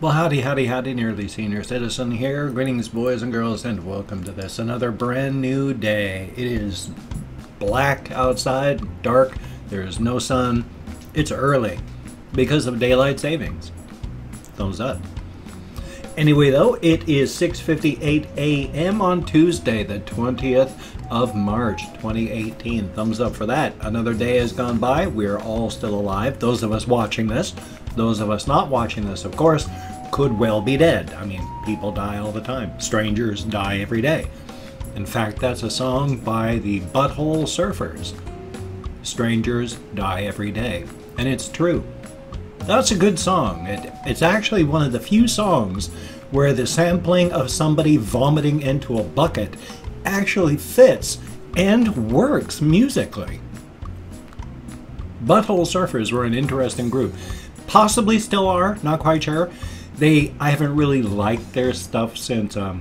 Well, howdy, howdy, howdy, nearly senior citizen here. Greetings, boys and girls, and welcome to this another brand new day. It is black outside, dark, there is no sun. It's early because of daylight savings. Thumbs up. Anyway, though, it is 6:58 a.m. on Tuesday, the 20th of March, 2018. Thumbs up for that. Another day has gone by. We are all still alive. Those of us watching this, those of us not watching this, of course, could well be dead. I mean, people die all the time. Strangers die every day. In fact, that's a song by the Butthole Surfers. Strangers die every day. And it's true. That's a good song. It's actually one of the few songs where the sampling of somebody vomiting into a bucket actually fits and works musically. Butthole Surfers were an interesting group. Possibly still are, not quite sure. I haven't really liked their stuff since the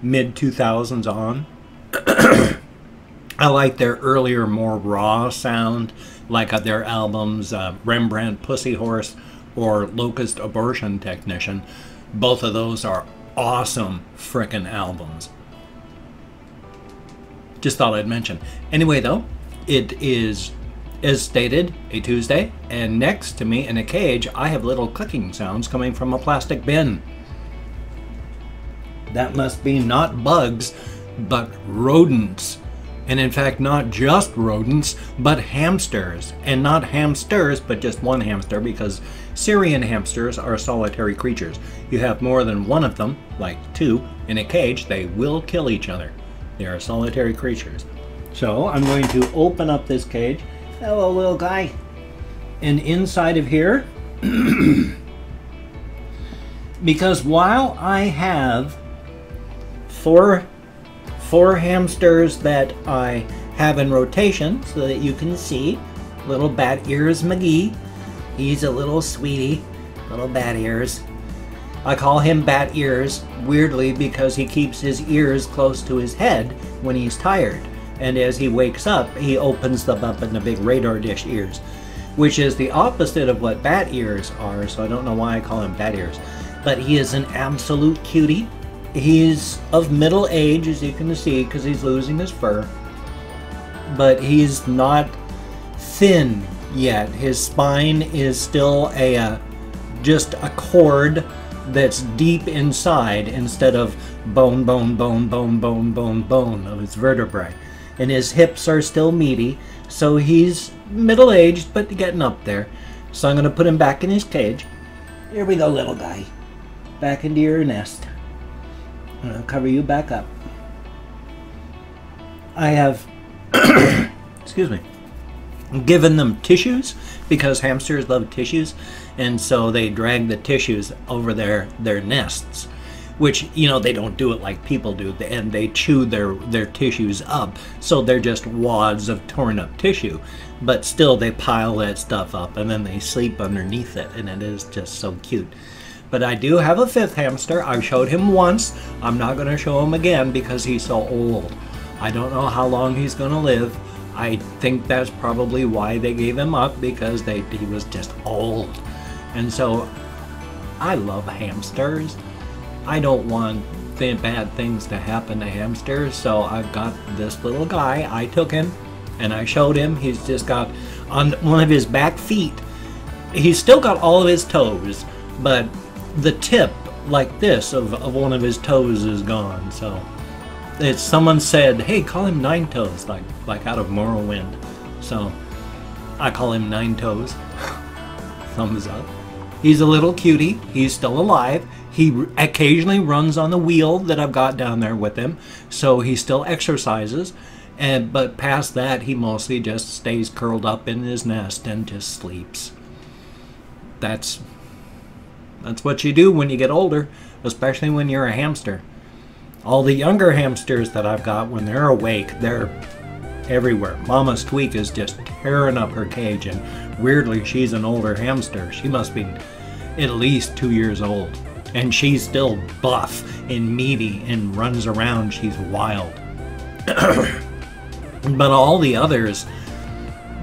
mid-2000s on. I like their earlier, more raw sound, like their albums Rembrandt Pussy Horse or Locust Abortion Technician. Both of those are awesome frickin' albums. Just thought I'd mention. Anyway, though, it is, as stated, a Tuesday, and next to me in a cage, I have little clicking sounds coming from a plastic bin. That must be not bugs, but rodents. And in fact, not just rodents, but hamsters. And not hamsters, but just one hamster, because Syrian hamsters are solitary creatures. You have more than one of them, like two, in a cage, they will kill each other. They are solitary creatures. So I'm going to open up this cage. Hello, little guy. And inside of here, because while I have four hamsters that I have in rotation so that you can see, little Bat Ears McGee. He's a little sweetie, little Bat Ears. I call him Bat Ears, weirdly, because he keeps his ears close to his head when he's tired. And as he wakes up, he opens them up in the big radar dish ears, which is the opposite of what bat ears are, so I don't know why I call him bat ears. But he is an absolute cutie. He's of middle age, as you can see, because he's losing his fur. But he's not thin yet. His spine is still just a cord that's deep inside instead of bone of his vertebrae. And his hips are still meaty, so he's middle-aged, but getting up there. So I'm going to put him back in his cage. Here we go, little guy. Back into your nest. I'm going to cover you back up. I have, excuse me, given them tissues, because hamsters love tissues, and so they drag the tissues over their nests. Which, you know, they don't do it like people do, and they chew their tissues up, so they're just wads of torn up tissue. But still, they pile that stuff up, and then they sleep underneath it, and it is just so cute. But I do have a fifth hamster. I've showed him once. I'm not going to show him again because he's so old. I don't know how long he's going to live. I think that's probably why they gave him up, because he was just old. And so, I love hamsters. I don't want bad things to happen to hamsters, so I've got this little guy. I took him and I showed him. He's just got on one of his back feet. He's still got all of his toes, but the tip, like this, of one of his toes is gone. So someone said, hey, call him Nine Toes, like out of Morrowind. So I call him Nine Toes. Thumbs up. He's a little cutie. He's still alive. He occasionally runs on the wheel that I've got down there with him, so he still exercises. But past that, he mostly just stays curled up in his nest and just sleeps. That's what you do when you get older, especially when you're a hamster. All the younger hamsters that I've got, when they're awake, they're everywhere. Mama Squeak is just tearing up her cage, and weirdly, she's an older hamster. She must be at least 2 years old. And she's still buff and meaty and runs around. She's wild. But all the others,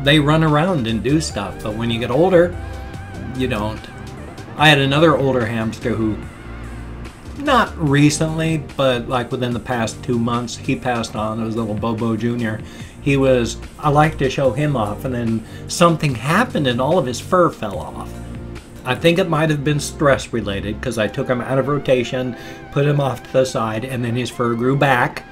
they run around and do stuff. But when you get older, you don't. I had another older hamster who, not recently, but like within the past 2 months, he passed on. It was little Bobo Jr. I like to show him off, and then something happened and all of his fur fell off. I think it might have been stress related, because I took him out of rotation, put him off to the side, and then his fur grew back.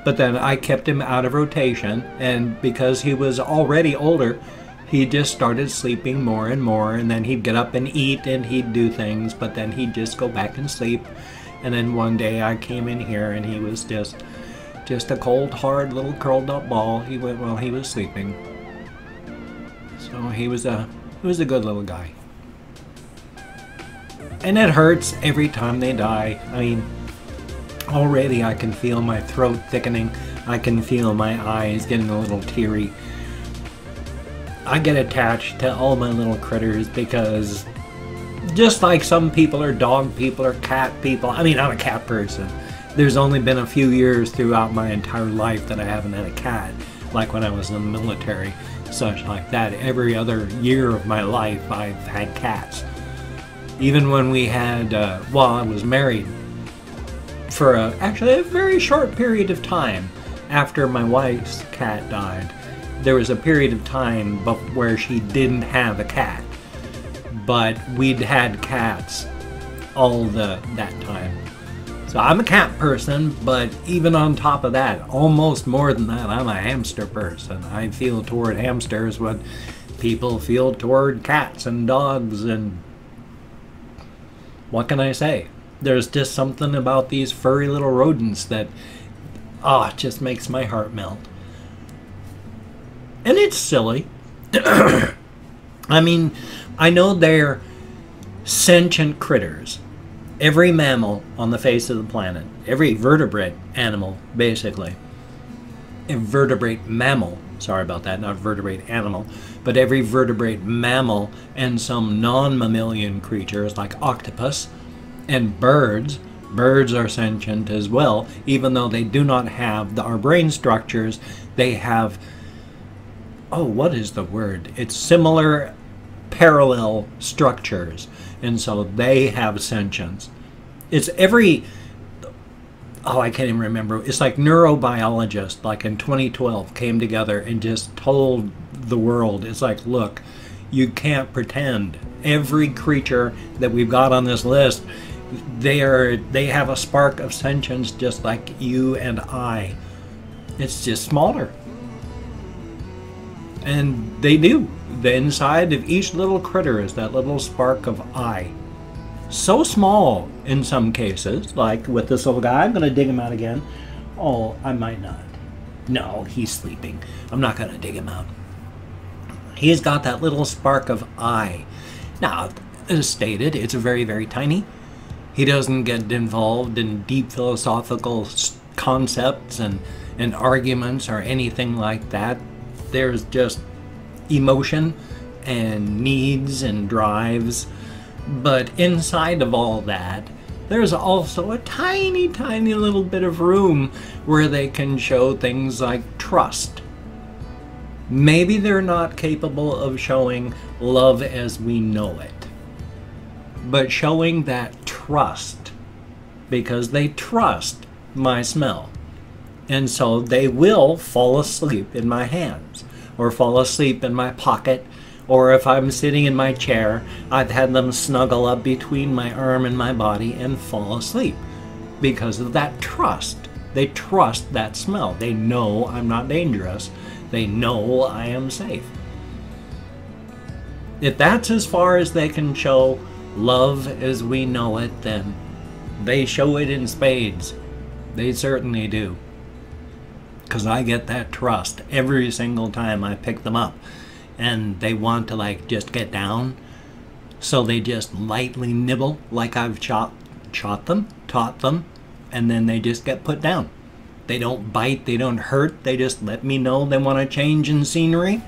But then I kept him out of rotation, and because he was already older, he just started sleeping more and more, and then he'd get up and eat and he'd do things, but then he'd just go back and sleep. And then one day I came in here and he was just a cold, hard little curled up ball. He went while he was sleeping. So he was a good little guy. And it hurts every time they die. I mean, already I can feel my throat thickening. I can feel my eyes getting a little teary. I get attached to all my little critters because just like some people are dog people or cat people, I mean, I'm a cat person. There's only been a few years throughout my entire life that I haven't had a cat, like when I was in the military, such like that. Every other year of my life I've had cats. Even when we had, while I was married, for actually a very short period of time after my wife's cat died, there was a period of time where she didn't have a cat, but we'd had cats all that time. So I'm a cat person, but even on top of that, almost more than that, I'm a hamster person. I feel toward hamsters what people feel toward cats and dogs, and what can I say? There's just something about these furry little rodents that, it just makes my heart melt. And it's silly. I mean, I know they're sentient critters. Every mammal on the face of the planet, every vertebrate animal, basically, a vertebrate mammal, sorry about that, not vertebrate animal, but every vertebrate mammal and some non-mammalian creatures like octopus and birds. Birds are sentient as well, even though they do not have our brain structures. They have, what is the word? It's similar parallel structures, and so they have sentience. It's I can't even remember. It's like neurobiologists, like in 2012, came together and just told the world, it's like, look, you can't pretend. Every creature that we've got on this list, they have a spark of sentience just like you and I. It's just smaller. And they do. The inside of each little critter is that little spark of I. So small in some cases, like with this little guy. I'm going to dig him out again. Oh, I might not. No, he's sleeping. I'm not going to dig him out. He's got that little spark of I. Now, as stated, it's very, very tiny. He doesn't get involved in deep philosophical concepts and arguments or anything like that. There's just emotion and needs and drives. But inside of all that, there's also a tiny, tiny little bit of room where they can show things like trust. Maybe they're not capable of showing love as we know it, but showing that trust, because they trust my smell. And so they will fall asleep in my hands, or fall asleep in my pocket, or if I'm sitting in my chair, I've had them snuggle up between my arm and my body and fall asleep because of that trust. They trust that smell. They know I'm not dangerous. They know I am safe. If that's as far as they can show love as we know it, then they show it in spades. They certainly do. Because I get that trust every single time I pick them up. And they want to like just get down. So they just lightly nibble like I've taught them. And then they just get put down. They don't bite, they don't hurt. They just let me know they want a change in scenery.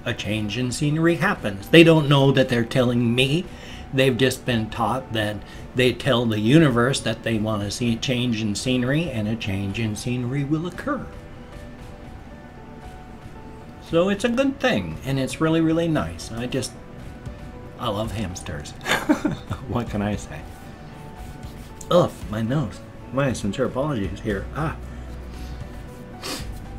A change in scenery happens. They don't know that they're telling me. They've just been taught that they tell the universe that they want to see a change in scenery, and a change in scenery will occur. So it's a good thing, and it's really, really nice. I love hamsters. What can I say? Ugh, my nose. My sincere apologies here.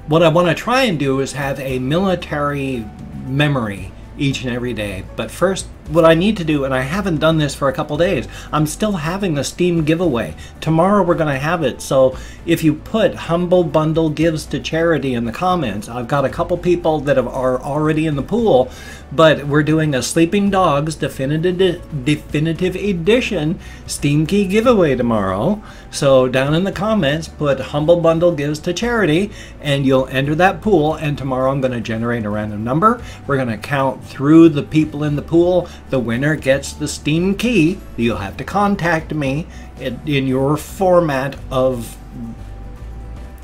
What I want to try and do is have a military memory each and every day. But first, what I need to do, and I haven't done this for a couple days, I'm still having the Steam giveaway. Tomorrow we're going to have it. So if you put Humble Bundle Gives to Charity in the comments, I've got a couple people that are already in the pool, but we're doing a Sleeping Dogs Definitive Edition Steam Key giveaway tomorrow. So down in the comments, put Humble Bundle Gives to Charity, and you'll enter that pool, and tomorrow I'm going to generate a random number. We're going to count through the people in the pool. The winner gets the Steam Key. You'll have to contact me in your format of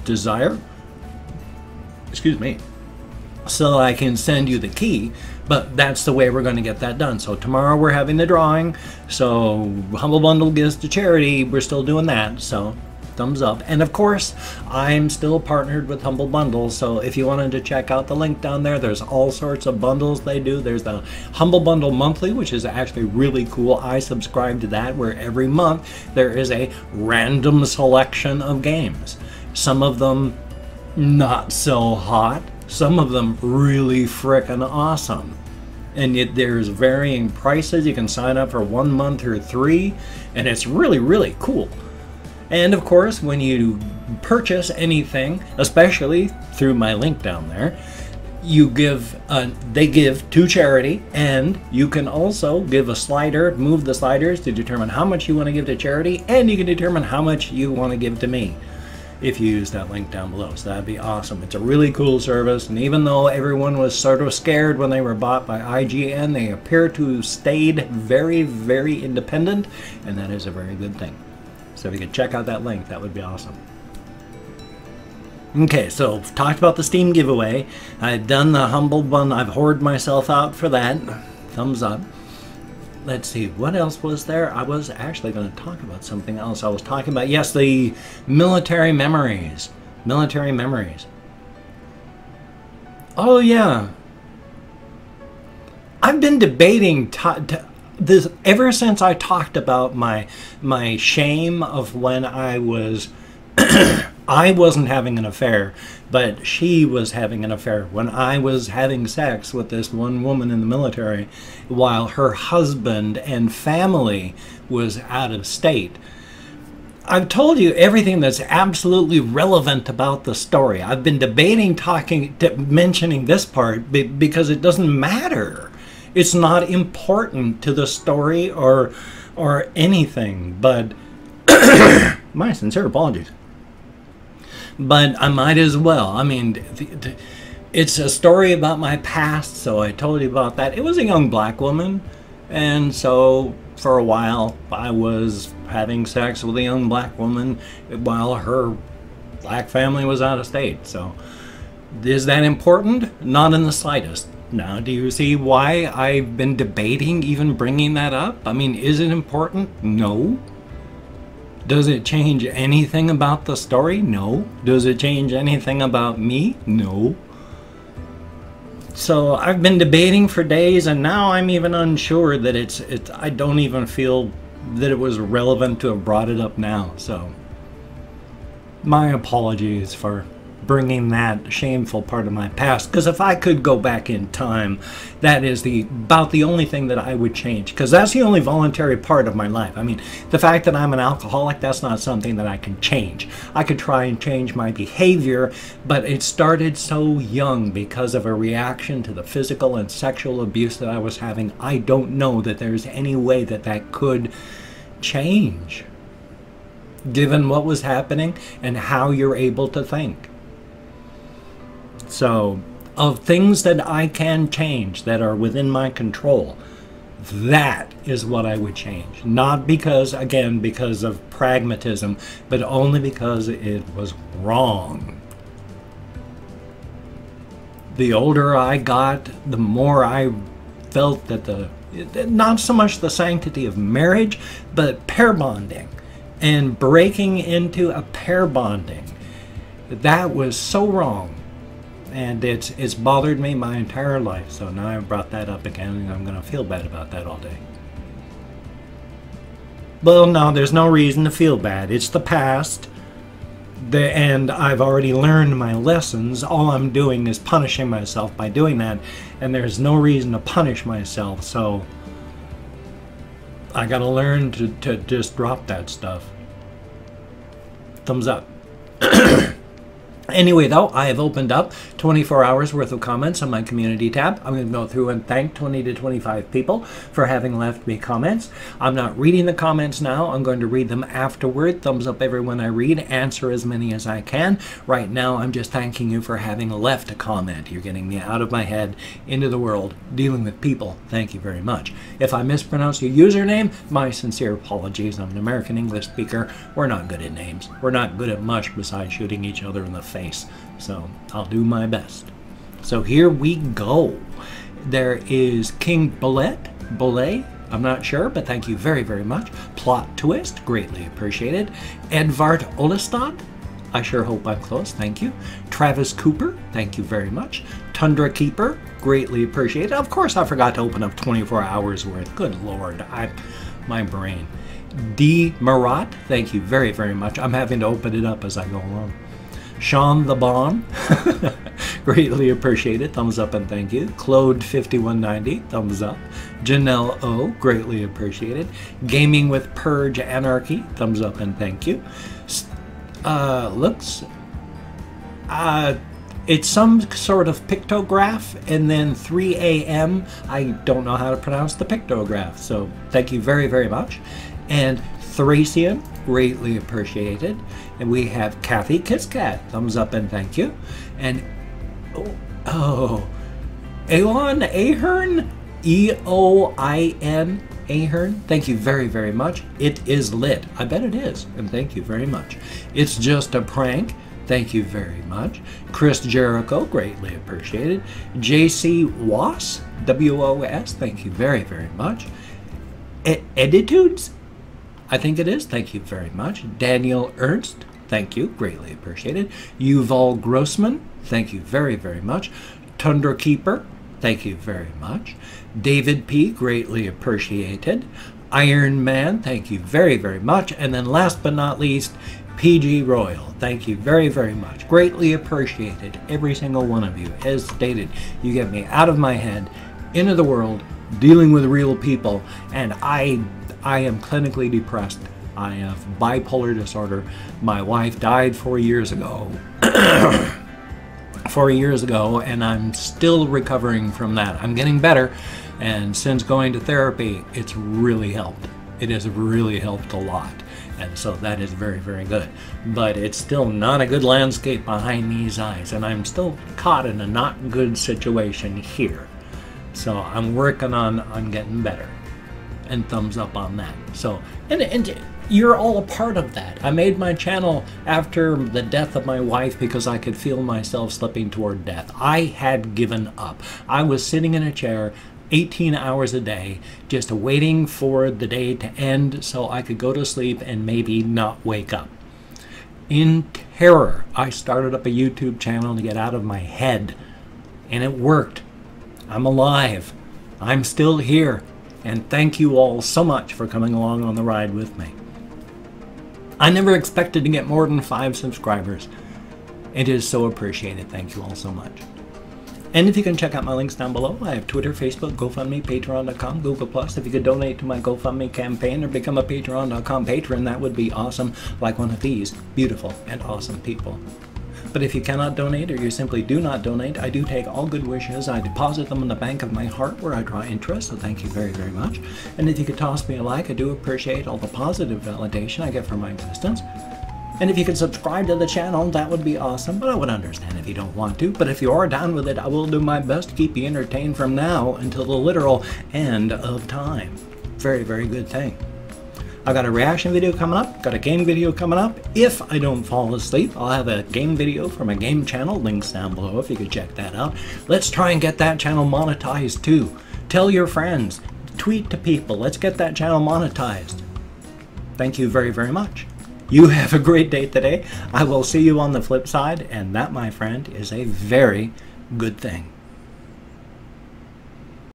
desire. Excuse me. So I can send you the key, but that's the way we're going to get that done. So tomorrow we're having the drawing. So Humble Bundle Gives to Charity, we're still doing that. So thumbs up. And of course, I'm still partnered with Humble Bundle, so if you wanted to check out the link down there, there's all sorts of bundles they do. There's the Humble Bundle Monthly, which is actually really cool. I subscribe to that, where every month there is a random selection of games. Some of them not so hot, some of them really frickin' awesome. And yet there's varying prices. You can sign up for 1 month or 3, and it's really, really cool. And of course, when you purchase anything, especially through my link down there, they give to charity, and you can also give a slider, move the sliders to determine how much you want to give to charity, and you can determine how much you want to give to me if you use that link down below. So that'd be awesome. It's a really cool service, and even though everyone was sort of scared when they were bought by IGN, they appear to have stayed very, very independent, and that is a very good thing. So if you could check out that link, that would be awesome. Okay, so I've talked about the Steam giveaway. I've done the Humble Bundle. I've hoarded myself out for that. Thumbs up. Let's see, what else was there? I was actually going to talk about something else. I was talking about, yes, the military memories. Military memories. Oh, yeah. I've been debating this ever since I talked about my shame of when I was I wasn't having an affair, but she was having an affair when I was having sex with this one woman in the military while her husband and family was out of state. I've told you everything that's absolutely relevant about the story. I've been debating mentioning this part because it doesn't matter. It's not important to the story or anything, but my sincere apologies. But I might as well. I mean, it's a story about my past, so I told you about that. It was a young black woman, and so for a while I was having sex with a young black woman while her black family was out of state. So is that important? Not in the slightest. Now, do you see why I've been debating even bringing that up? I mean, is it important? No. Does it change anything about the story? No. Does it change anything about me? No. So I've been debating for days, and now I'm even unsure that I don't even feel that it was relevant to have brought it up now. So my apologies for bringing that shameful part of my past, because if I could go back in time, that is about the only thing that I would change, because that's the only voluntary part of my life. I mean, the fact that I'm an alcoholic, that's not something that I can change. I could try and change my behavior, but it started so young because of a reaction to the physical and sexual abuse that I was having. I don't know that there's any way that that could change, given what was happening and how you're able to think. So, of things that I can change that are within my control, that is what I would change. Not because, again, because of pragmatism, but only because it was wrong. The older I got, the more I felt that not so much the sanctity of marriage, but pair bonding and breaking into a pair bonding. That was so wrong. And it's bothered me my entire life. So now I've brought that up again, and I'm going to feel bad about that all day. Well, no, there's no reason to feel bad. It's the past. And I've already learned my lessons. All I'm doing is punishing myself by doing that. And there's no reason to punish myself. So I gotta learn to just drop that stuff. Thumbs up. Anyway, though, I have opened up 24 hours worth of comments on my community tab. I'm going to go through and thank 20 to 25 people for having left me comments. I'm not reading the comments now. I'm going to read them afterward. Thumbs up everyone I read. Answer as many as I can. Right now, I'm just thanking you for having left a comment. You're getting me out of my head, into the world, dealing with people. Thank you very much. If I mispronounce your username, my sincere apologies. I'm an American English speaker. We're not good at names. We're not good at much besides shooting each other in the face. So I'll do my best. So here we go. There is King Bollet, I'm not sure, but thank you very, very much. Plot Twist, greatly appreciated. Edvard Olestad, I sure hope I'm close, thank you. Travis Cooper, thank you very much. Tundra Keeper, greatly appreciated. Of course, I forgot to open up 24 hours worth. Good Lord, my brain. D. Marat, thank you very, very much. I'm having to open it up as I go along. Sean the Bomb, greatly appreciated. Thumbs up and thank you. Claude 5190, thumbs up. Janelle O, greatly appreciated. Gaming with Purge Anarchy, thumbs up and thank you. It's some sort of pictograph, and then 3 a.m. I don't know how to pronounce the pictograph, so thank you very, very much. And Thracian, greatly appreciated. And we have Kathy Kisscat, thumbs up and thank you. And Eon Ahern, E-O-I-N, Ahern, thank you very, very much. It is lit. I bet it is, and thank you very much. It's just a prank. Thank you very much. Chris Jericho, greatly appreciated. JC Was, W-O-S, thank you very, very much. Editudes, I think it is. Thank you very much. Daniel Ernst, thank you. Greatly appreciated. Yuval Grossman, thank you very, very much. Tundra Keeper, thank you very much. David P, greatly appreciated. Iron Man, thank you very, very much. And then last but not least, PG Royal, thank you very, very much. Greatly appreciated, every single one of you. As stated, you get me out of my head, into the world, dealing with real people, and I am clinically depressed. I have bipolar disorder. My wife died 4 years ago. 4 years ago, and I'm still recovering from that. I'm getting better, and since going to therapy, it's really helped. It has really helped a lot, and so that is very, very good. But it's still not a good landscape behind these eyes, and I'm still caught in a not good situation here. So I'm working on getting better. And thumbs up on that. So, and you're all a part of that. I made my channel after the death of my wife because I could feel myself slipping toward death. I had given up. I was sitting in a chair 18 hours a day, just waiting for the day to end so I could go to sleep and maybe not wake up. In terror, I started up a YouTube channel to get out of my head, and it worked. I'm alive. I'm still here. And thank you all so much for coming along on the ride with me. I never expected to get more than 5 subscribers. It is so appreciated. Thank you all so much. And if you can check out my links down below, I have Twitter, Facebook, GoFundMe, Patreon.com, Google+. If you could donate to my GoFundMe campaign or become a Patreon.com patron, that would be awesome, like one of these beautiful and awesome people. But if you cannot donate, or you simply do not donate, I do take all good wishes. I deposit them in the bank of my heart where I draw interest, so thank you very, very much. And if you could toss me a like, I do appreciate all the positive validation I get from my existence. And if you could subscribe to the channel, that would be awesome, but I would understand if you don't want to. But if you are down with it, I will do my best to keep you entertained from now until the literal end of time. Very, very good thing. I've got a reaction video coming up, got a game video coming up. If I don't fall asleep, I'll have a game video for my game channel, links down below if you could check that out. Let's try and get that channel monetized too. Tell your friends, tweet to people, let's get that channel monetized. Thank you very, very much. You have a great day today. I will see you on the flip side, and that, my friend, is a very good thing.